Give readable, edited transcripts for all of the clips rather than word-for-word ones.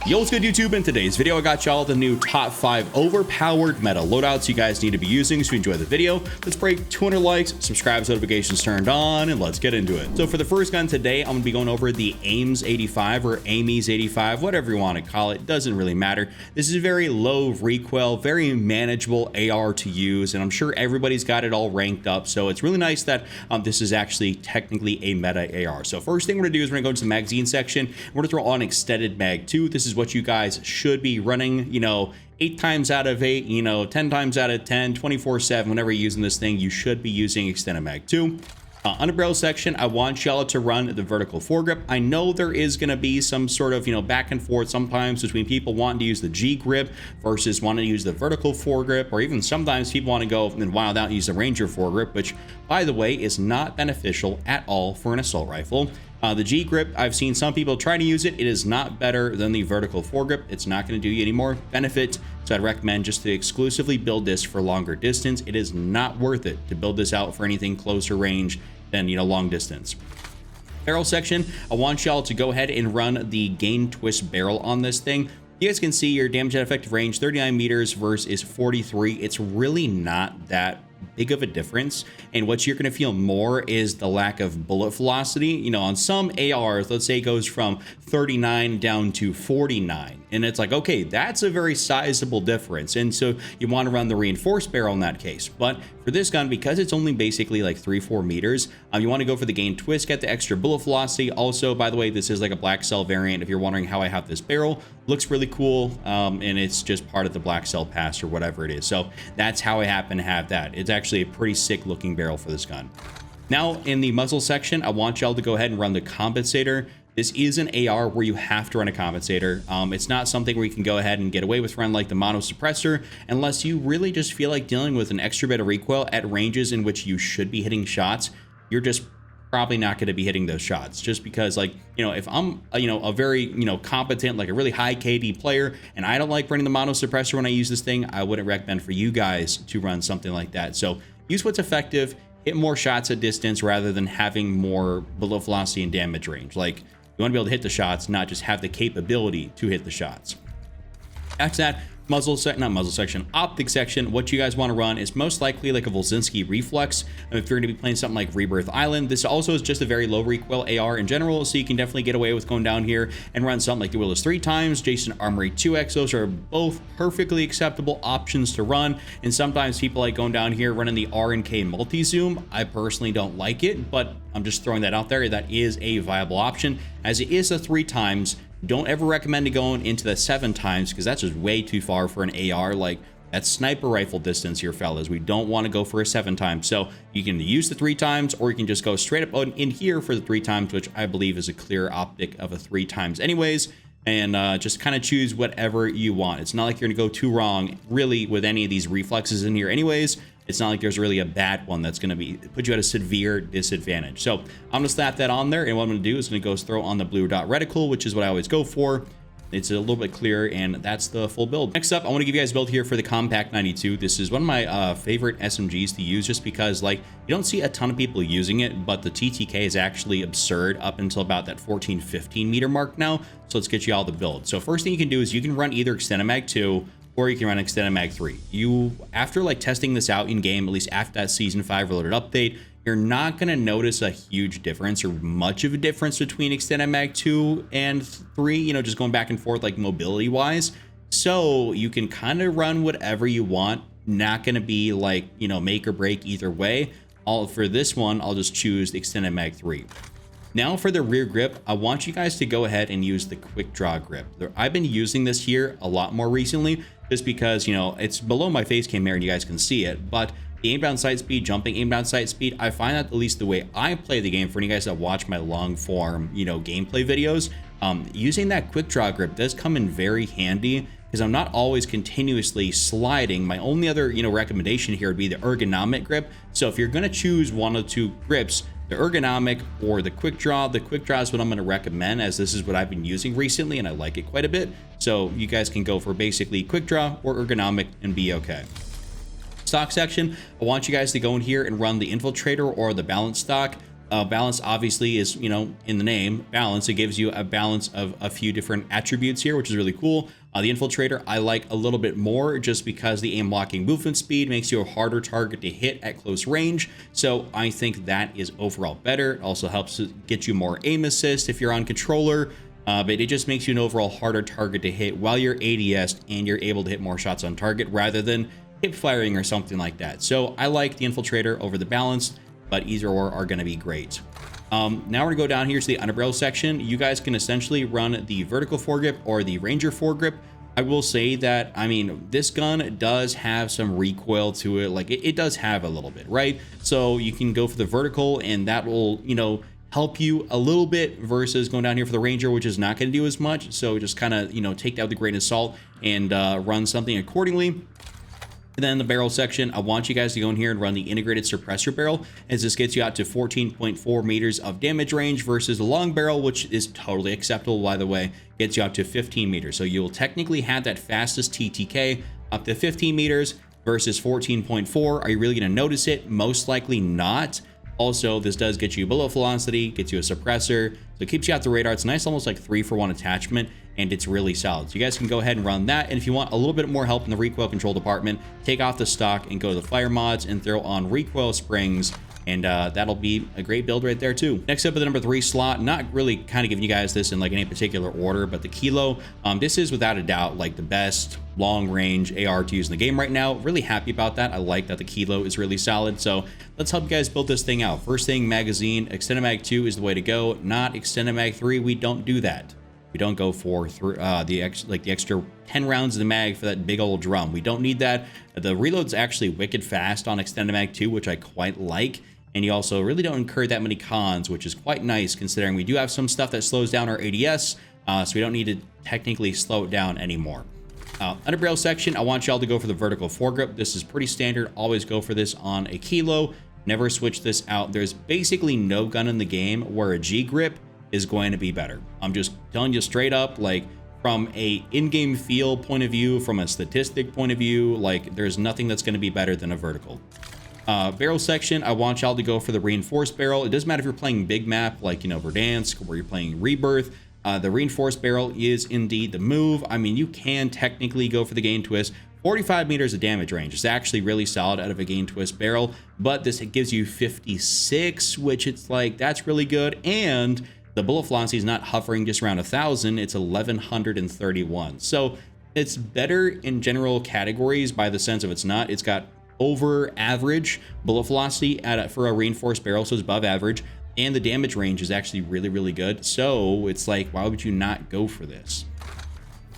Yo, what's good YouTube? In today's video, I got y'all the new top 5 overpowered meta loadouts you guys need to be using. So if you enjoy the video, let's break 200 likes, subscribe, notifications turned on, and let's get into it. So for the first gun today, I'm gonna be going over the Ames 85 or Amy's 85, whatever you want to call it, doesn't really matter. This is a very low recoil, very manageable AR to use, and I'm sure everybody's got it all ranked up. So it's really nice that this is actually technically a meta AR. So first thing we're gonna do is we're gonna go into the magazine section. We're gonna throw on extended mag 2. This is what you guys should be running, 8 times out of 8, 10 times out of 10, 24/7, whenever you're using this thing, you should be using extended mag 2. On the barrel section, I want y'all to run the vertical foregrip. I know there is going to be some sort of, back and forth sometimes between people wanting to use the G grip versus wanting to use the vertical foregrip, or even sometimes people want to go and wild out and use the Ranger foregrip, which, by the way, is not beneficial at all for an assault rifle. The G grip, I've seen some people try to use it. It is not better than the vertical foregrip. It's not going to do you any more benefit. So I'd recommend just to exclusively build this for longer distance. It is not worth it to build this out for anything closer range than, long distance. Barrel section, I want y'all to go ahead and run the gain twist barrel on this thing. You guys can see your damage at effective range, 39 meters versus 43. It's really not that big of a difference, and what you're going to feel more is the lack of bullet velocity. On some ARs, let's say it goes from 39 down to 49, and it's like, okay, that's a very sizable difference, and so you want to run the reinforced barrel in that case. But for this gun, because it's only basically like 3-4 meters, you want to go for the gain twist, get the extra bullet velocity. Also, by the way, this is like a black cell variant. If you're wondering how I have this barrel, looks really cool, and it's just part of the black cell pass or whatever it is. So that's how I happen to have that. It's actually a pretty sick looking barrel for this gun. Now in the muzzle section, I want y'all to go ahead and run the compensator. This is an AR where you have to run a compensator. It's not something where you can go ahead and get away with run like the mono suppressor, unless you really just feel like dealing with an extra bit of recoil at ranges in which you should be hitting shots. You're just probably not going to be hitting those shots, just because, like, if I'm a very competent, like a really high KD player, and I don't like running the mono suppressor when I use this thing, I wouldn't recommend for you guys to run something like that. So use what's effective, hit more shots at distance rather than having more bullet velocity and damage range. Like, you want to be able to hit the shots, not just have the capability to hit the shots. After that, optic section, what you guys want to run is most likely like a Volzinski reflex. If you're going to be playing something like Rebirth Island, this also is just a very low recoil AR in general, so you can definitely get away with going down here and run something like the Willis 3 times, Jason Armory 2X. Those are both perfectly acceptable options to run, and sometimes people like going down here running the R&K multi-zoom. I personally don't like it, but I'm just throwing that out there. That is a viable option, as it is a 3 times. Don't ever recommend going into the 7 times, because that's just way too far for an AR. Like, that's sniper rifle distance here, fellas. We don't want to go for a 7 times. So you can use the 3 times, or you can just go straight up in here for the 3 times, which I believe is a clear optic of a 3 times anyways. And just kind of choose whatever you want. It's not like you're gonna go too wrong really with any of these reflexes in here anyways. It's not like there's really a bad one that's going to put you at a severe disadvantage. So I'm going to slap that on there, and what I'm going to do is going to go throw on the blue dot reticle, which is what I always go for. It's a little bit clearer, and that's the full build. Next up, I want to give you guys a build here for the Compact 92. This is one of my favorite SMGs to use, just because, like, you don't see a ton of people using it, but the TTK is actually absurd up until about that 14-15 meter mark now. So let's get you all the build. So first thing you can do is you can run either extended mag 2, or you can run extended mag 3. After like testing this out in game, at least after that season 5 reloaded update, you're not going to notice a huge difference or much of a difference between extended mag 2 and 3, just going back and forth like mobility wise. So you can kind of run whatever you want. Not going to be like, make or break either way. For this one, I'll just choose the extended mag 3. Now for the rear grip, I want you guys to go ahead and use the quick draw grip. I've been using this here a lot more recently, just because, it's below my face cam here and you guys can see it, but the aim down sight speed, jumping aim down sight speed, I find that at least the way I play the game, for any guys that watch my long form, gameplay videos, using that quick draw grip does come in very handy, because I'm not always continuously sliding. My only other, recommendation here would be the ergonomic grip. So if you're going to choose one of 2 grips, the ergonomic or the quick draw is what I'm going to recommend, as this is what I've been using recently and I like it quite a bit. So you guys can go for basically quick draw or ergonomic and be okay. Stock section, I want you guys to go in here and run the infiltrator or the balance stock. Balance obviously is, you know, in the name, balance. It gives you a balance of a few different attributes here, which is really cool. The Infiltrator I like a little bit more just because the aim locking movement speed makes you a harder target to hit at close range. So I think that is overall better. It also helps get you more aim assist if you're on controller. But it just makes you an overall harder target to hit while you're ADS and you're able to hit more shots on target rather than hip firing or something like that. So I like the Infiltrator over the Balance, but either or are going to be great. Now we're going to go down here to the underbarrel section. You guys can essentially run the vertical foregrip or the Ranger foregrip. I will say that, I mean, this gun does have some recoil to it. Like it does have a little bit, right? So you can go for the vertical and that will, you know, help you a little bit versus going down here for the Ranger, which is not going to do as much. So just kind of, you know, take that with a grain of salt and run something accordingly. And then the barrel section, I want you guys to go in here and run the integrated suppressor barrel, as this gets you out to 14.4 meters of damage range versus the long barrel, which is totally acceptable, by the way, gets you out to 15 meters. So you'll technically have that fastest TTK up to 15 meters versus 14.4. Are you really going to notice it? Most likely not. Also, this does get you bullet velocity, gets you a suppressor, so it keeps you off the radar. It's nice, almost like 3-for-1 attachment, and it's really solid. So you guys can go ahead and run that. And if you want a little bit more help in the recoil control department, take off the stock and go to the fire mods and throw on recoil springs, and that'll be a great build right there too. Next up at the number 3 slot, not really kind of giving you guys this in like any particular order, but the Kilo. This is without a doubt like the best long range AR to use in the game right now. Really happy about that. I like that the Kilo is really solid. So let's help you guys build this thing out. First thing, magazine. Extended mag 2 is the way to go, not extended mag 3. We don't do that. We don't go for the extra 10 rounds of the mag for that big old drum. We don't need that. The reload's actually wicked fast on extended mag 2, which I quite like. And you also really don't incur that many cons, which is quite nice considering we do have some stuff that slows down our ADS, so we don't need to technically slow it down anymore. Underbarrel section, I want y'all to go for the vertical foregrip. This is pretty standard. Always go for this on a Kilo. Never switch this out. There's basically no gun in the game where a G grip is going to be better. I'm just telling you straight up, like from a in-game feel point of view, from a statistic point of view, like there's nothing that's going to be better than a vertical. Barrel section, I want y'all to go for the reinforced barrel. It doesn't matter if you're playing big map like, you know, Verdansk, or you're playing Rebirth. The reinforced barrel is indeed the move. I mean, you can technically go for the gain twist. 45 meters of damage range is actually really solid out of a gain twist barrel, but this, it gives you 56, which it's like, that's really good. And the bullet velocity is not hovering just around 1,000, it's 1,131. So it's better in general categories by the sense of it's got over average bullet velocity for a reinforced barrel, so it's above average, and the damage range is actually really, really good. So it's like, why would you not go for this?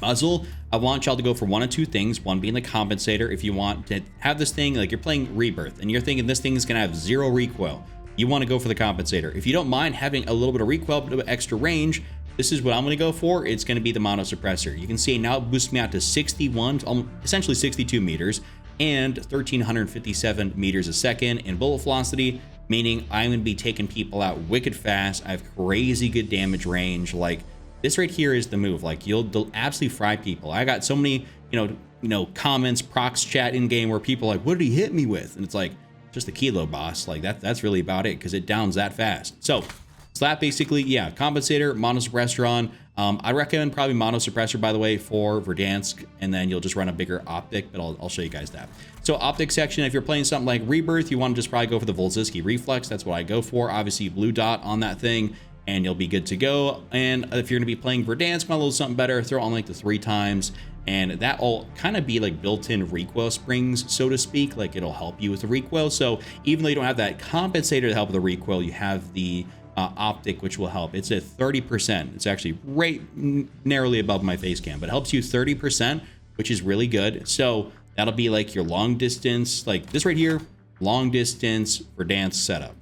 Muzzle, I want y'all to go for one of two things, one being the compensator. If you want to have this thing, like you're playing Rebirth and you're thinking this thing is going to have 0 recoil, you want to go for the compensator. If you don't mind having a little bit of recoil, but of extra range, this is what I'm going to go for. It's going to be the mono suppressor. You can see now it boosts me out to 61, essentially 62 meters, and 1,357 meters a second in bullet velocity, meaning I'm going to be taking people out wicked fast. I have crazy good damage range. Like this right here is the move. Like you'll absolutely fry people. I got so many, you know, comments, procs chat in game where people are like, what did he hit me with? And it's like, just the Kilo, boss. Like that's really about it because it downs that fast. So slap basically, yeah, compensator, mono suppressor on. I recommend probably mono suppressor, by the way, for Verdansk, and then you'll just run a bigger optic, but I'll show you guys that. So optic section, if you're playing something like Rebirth, you want to just probably go for the Volziski reflex. That's what I go for. Obviously blue dot on that thing and you'll be good to go. And if you're going to be playing Verdansk, want a little something better, throw on like the 3 times, and that will kind of be like built-in recoil springs, so to speak. Like it'll help you with the recoil. So even though you don't have that compensator to help with the recoil, you have the optic, which will help. It's at 30%. It's actually right narrowly above my face cam, but it helps you 30%, which is really good. So that'll be like your long distance, like this right here, long distance Verdansk setup.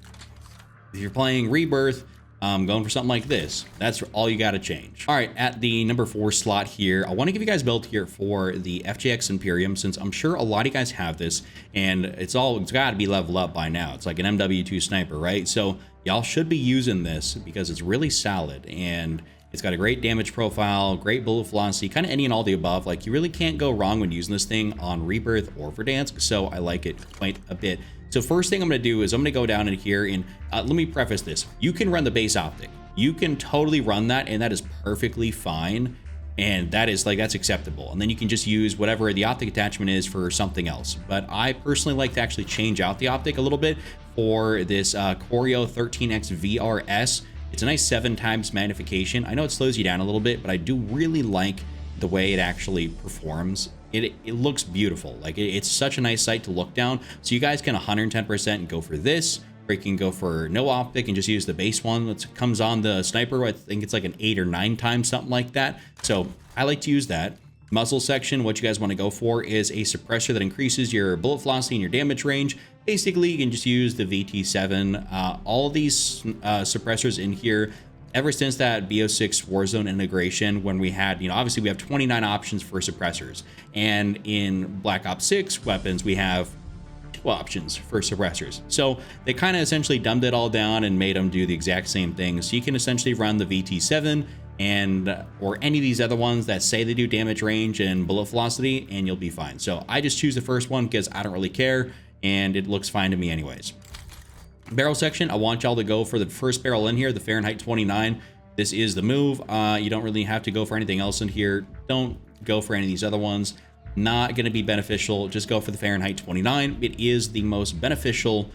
If you're playing Rebirth, going for something like this, that's all you got to change. All right, at the number 4 slot here, I want to give you guys a build here for the FJX Imperium, since I'm sure a lot of you guys have this, and it's got to be leveled up by now. It's like an MW2 sniper, right? So y'all should be using this because it's really solid, and it's got a great damage profile, great bullet velocity, kind of any and all the above. Like you really can't go wrong when using this thing on Rebirth or Verdansk, so I like it quite a bit. So first thing I'm going to do is I'm going to go down in here and let me preface this. You can run the base optic. You can totally run that, and that is perfectly fine. And that is like, that's acceptable. And then you can just use whatever the optic attachment is for something else. But I personally like to actually change out the optic a little bit for this Choreo 13X VRS. It's a nice 7 times magnification. I know it slows you down a little bit, but I do really like the way it actually performs. It looks beautiful. Like it's such a nice sight to look down. So you guys can 110% and go for this, or you can go for no optic and just use the base one that comes on the sniper. I think it's like an 8 or 9 times, something like that. So I like to use that. Muzzle section, what you guys want to go for is a suppressor that increases your bullet velocity and your damage range. Basically, you can just use the VT7. All of these suppressors in here, ever since that BO6 Warzone integration, when we had, you know, obviously we have 29 options for suppressors. And in Black Ops 6 weapons, we have 2 options for suppressors. So they kind of essentially dumbed it all down and made them do the exact same thing. So you can essentially run the VT7 and or any of these other ones that say they do damage range and bullet velocity, and you'll be fine. So I just choose the first one because I don't really care, and it looks fine to me anyways. Barrel section, I want y'all to go for the first barrel in here, the Fahrenheit 29. This is the move. You don't really have to go for anything else in here. Don't go for any of these other ones. Not going to be beneficial. Just go for the Fahrenheit 29. It is the most beneficial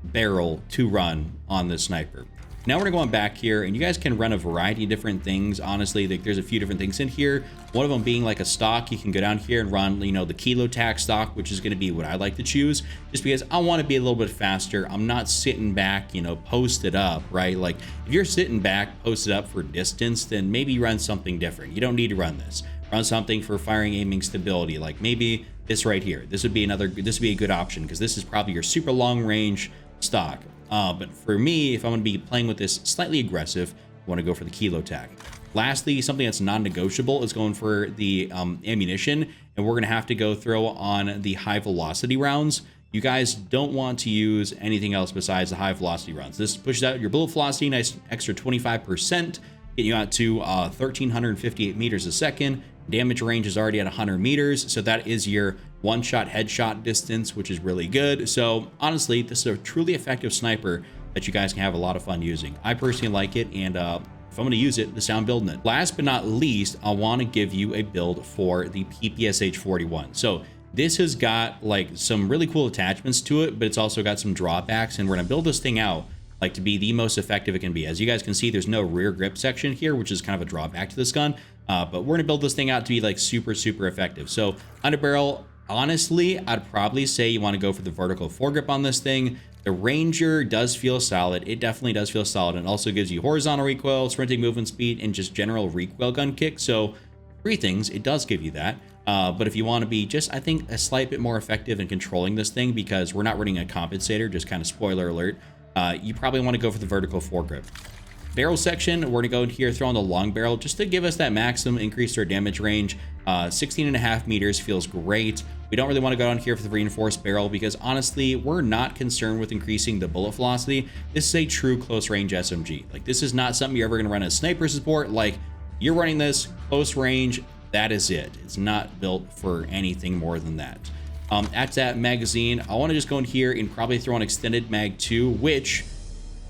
barrel to run on this sniper. Now we're going back here, and you guys can run a variety of different things. Honestly, there's a few different things in here. One of them being like a stock. You can go down here and run, you know, the kilo tac stock, which is going to be what I like to choose, just because I want to be a little bit faster. I'm not sitting back, you know, posted up, right? Like if you're sitting back posted up for distance, then maybe run something different. You don't need to run this. Run something for firing, aiming, stability. Like maybe this right here. This would be a good option, because this is probably your super long range stock. But for me, if I'm going to be playing with this slightly aggressive, I want to go for the kilo tac. Lastly, something that's non-negotiable is going for the ammunition, and we're going to have to go throw on the high velocity rounds. You guys don't want to use anything else besides the high velocity rounds. This pushes out your bullet velocity, nice extra 25%, getting you out to 1,358 meters a second. Damage range is already at 100 meters, so that is your one-shot headshot distance, which is really good. So honestly, this is a truly effective sniper that you guys can have a lot of fun using. I personally like it, and if I'm going to use it, this is how I'm building it. Last but not least, I want to give you a build for the PPSH-41. So this has got like some really cool attachments to it, but it's also got some drawbacks, and we're going to build this thing out like to be the most effective it can be. As you guys can see, there's no rear grip section here, which is kind of a drawback to this gun. But we're gonna build this thing out to be like super effective. So underbarrel, honestly, I'd probably say you want to go for the vertical foregrip on this thing. The Ranger does feel solid. It definitely does feel solid, and also gives you horizontal recoil, sprinting movement speed, and just general recoil gun kick. So 3 things, it does give you that. But if you want to be just, I think, a slight bit more effective in controlling this thing, because we're not running a compensator, just kind of spoiler alert, you probably want to go for the vertical foregrip. Barrel section, we're gonna go in here, throw on the long barrel just to give us that maximum increase to our damage range. 16.5 meters feels great. We don't really want to go down here for the reinforced barrel, because honestly, we're not concerned with increasing the bullet velocity. This is a true close range SMG. Like, this is not something you're ever gonna run as sniper support. Like, you're running this close range, that is it. It's not built for anything more than that. At that magazine, I want to just go in here and probably throw an extended mag 2, which,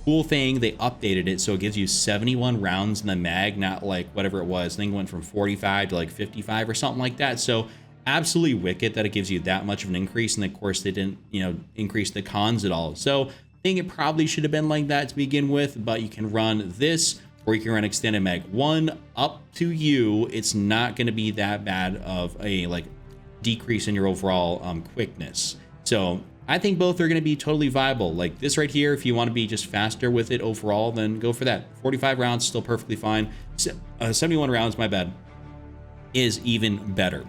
cool thing, they updated it so it gives you 71 rounds in the mag, not like whatever it was. I think it went from 45 to like 55 or something like that. So absolutely wicked that it gives you that much of an increase, and of course they didn't, you know, increase the cons at all. So I think it probably should have been like that to begin with, but you can run this, or you can run extended mag 1, up to you. It's not going to be that bad of a like decrease in your overall quickness. So I think both are going to be totally viable. Like this right here, if you want to be just faster with it overall, then go for that. 45 rounds, still perfectly fine. 71 rounds, my bad, is even better.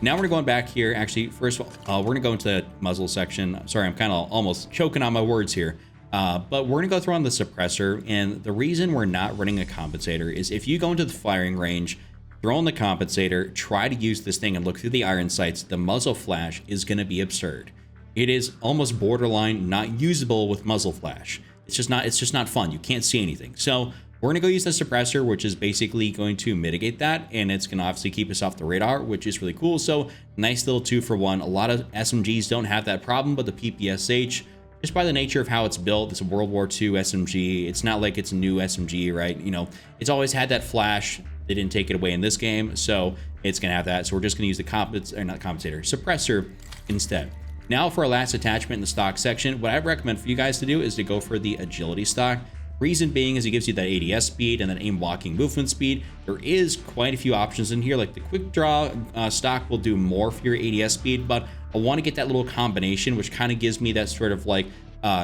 Now we're going back here. Actually, first of all, we're going to go into the muzzle section. Sorry, I'm kind of almost choking on my words here. But we're going to go through on the suppressor. And the reason we're not running a compensator is if you go into the firing range, throw on the compensator, try to use this thing and look through the iron sights, the muzzle flash is going to be absurd. It is almost borderline not usable with muzzle flash. It's just not fun. You can't see anything. So We're going to go use the suppressor, which is basically going to mitigate that, and it's going to obviously keep us off the radar, which is really cool. So nice little 2-for-1. A lot of SMGs don't have that problem, but the PPSH, just by the nature of how it's built, it's a World War II SMG. It's not like it's a new SMG, right? You know, it's always had that flash. They didn't take it away in this game, so it's going to have that. So we're just going to use the suppressor instead. Now for our last attachment in the stock section, what I recommend for you guys to do is to go for the agility stock. Reason being is it gives you that ADS speed and then aim blocking movement speed. There is quite a few options in here, like the quick draw stock will do more for your ADS speed, but I want to get that little combination, which kind of gives me that sort of like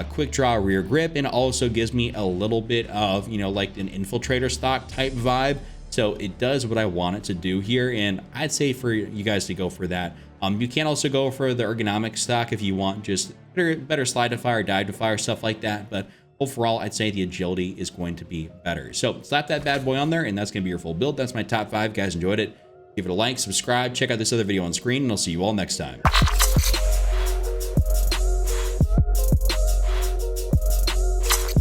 quick draw rear grip, and also gives me a little bit of, you know, like an infiltrator stock type vibe. So it does what I want it to do here, and I'd say for you guys to go for that. You can also go for the ergonomic stock if you want just better slide to fire, dive to fire, stuff like that, but overall, I'd say the agility is going to be better. So slap that bad boy on there, and that's going to be your full build. That's my top 5. Guys, enjoyed it? Give it a like, subscribe, check out this other video on screen, and I'll see you all next time.